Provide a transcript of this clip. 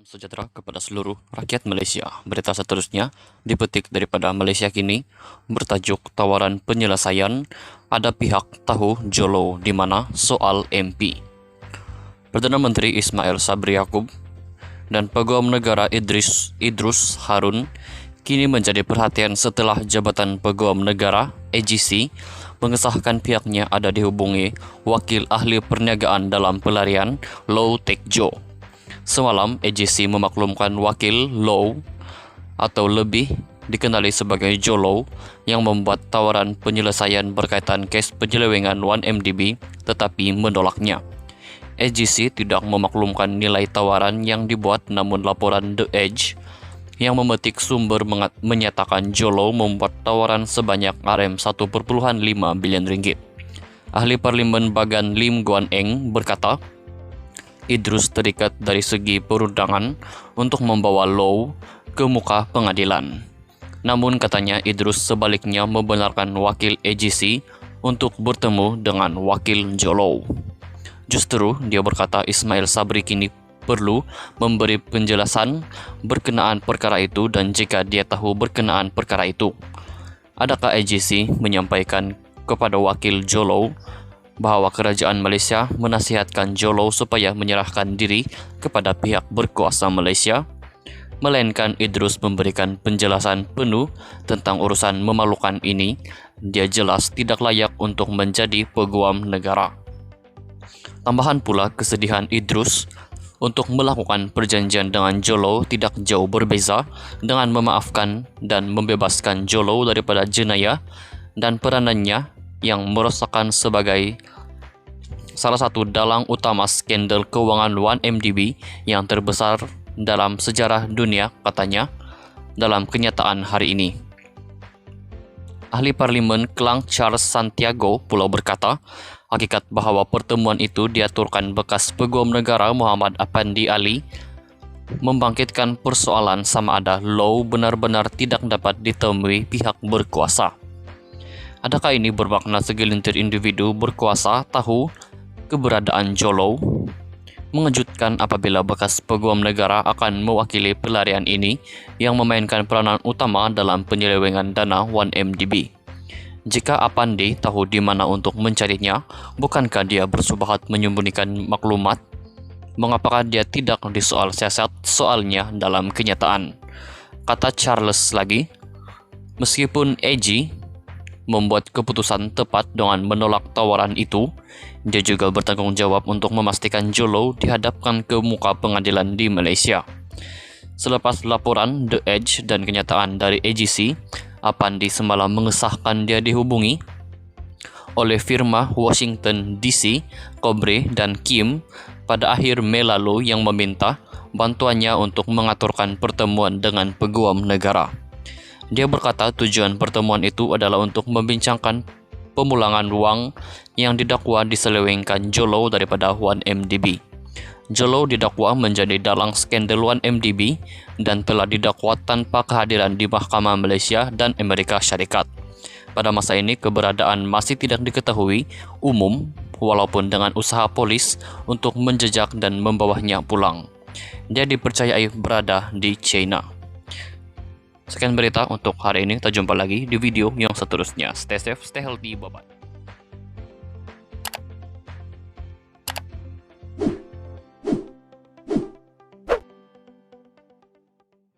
Sejahtera kepada seluruh rakyat Malaysia. Berita seterusnya dipetik daripada Malaysia Kini bertajuk tawaran penyelesaian, ada pihak tahu jolo di mana soal MP. Perdana Menteri Ismail Sabri Yaakob dan Peguam Negara Idrus Harun kini menjadi perhatian setelah Jabatan Peguam Negara AGC mengesahkan pihaknya ada dihubungi Wakil Ahli Perniagaan dalam Pelarian Low Teck Jo. Semalam, AGC memaklumkan Wakil Low atau lebih dikenali sebagai Jolo yang membuat tawaran penyelesaian berkaitan kes penyelewengan 1MDB tetapi menolaknya. AGC tidak memaklumkan nilai tawaran yang dibuat, namun laporan The Edge yang memetik sumber menyatakan Jolo membuat tawaran sebanyak RM1.5 bilion ringgit. Ahli Parlimen Bagan Lim Guan Eng berkata, Idrus terikat dari segi perundangan untuk membawa Low ke muka pengadilan. Namun katanya Idrus sebaliknya membenarkan wakil AGC untuk bertemu dengan wakil Jolo. Justru dia berkata Ismail Sabri kini perlu memberi penjelasan berkenaan perkara itu, dan jika dia tahu berkenaan perkara itu, adakah AGC menyampaikan kepada wakil Jolo bahwa kerajaan Malaysia menasihatkan Jolo supaya menyerahkan diri kepada pihak berkuasa Malaysia, melainkan Idrus memberikan penjelasan penuh tentang urusan memalukan ini. Dia jelas tidak layak untuk menjadi peguam negara. Tambahan pula, kesedihan Idrus untuk melakukan perjanjian dengan Jolo tidak jauh berbeza dengan memaafkan dan membebaskan Jolo daripada jenayah dan peranannya yang merosakkan sebagai salah satu dalang utama skandal kewangan 1MDB yang terbesar dalam sejarah dunia, katanya dalam kenyataan hari ini. Ahli Parlimen Klang Charles Santiago pula berkata, hakikat bahawa pertemuan itu diaturkan bekas Peguam Negara Muhammad Apandi Ali membangkitkan persoalan sama ada Low benar-benar tidak dapat ditemui pihak berkuasa. Adakah ini bermakna segelintir individu berkuasa tahu keberadaan Jolo? Mengejutkan apabila bekas peguam negara akan mewakili pelarian ini yang memainkan peranan utama dalam penyelewengan dana 1MDB. Jika Apandi tahu di mana untuk mencarinya, bukankah dia bersubahat menyembunyikan maklumat? Mengapakah dia tidak disoal siasat soalnya dalam kenyataan? Kata Charles lagi, meskipun AG membuat keputusan tepat dengan menolak tawaran itu, dia juga bertanggung jawab untuk memastikan Jolo dihadapkan ke muka pengadilan di Malaysia. Selepas laporan The Edge dan kenyataan dari AGC, Apandi semalam mengesahkan dia dihubungi oleh firma Washington DC, Cobre dan Kim pada akhir Mei lalu yang meminta bantuannya untuk mengaturkan pertemuan dengan peguam negara. Dia berkata tujuan pertemuan itu adalah untuk membincangkan pemulangan wang yang didakwa diselewengkan Jolo daripada 1MDB. Jolo didakwa menjadi dalang skandal 1MDB dan telah didakwa tanpa kehadiran di Mahkamah Malaysia dan Amerika Syarikat. Pada masa ini keberadaan masih tidak diketahui umum, walaupun dengan usaha polis untuk menjejak dan membawanya pulang. Dia dipercayai berada di China. Sekian berita untuk hari ini. Kita jumpa lagi di video yang seterusnya. Stay safe, stay healthy, bye-bye.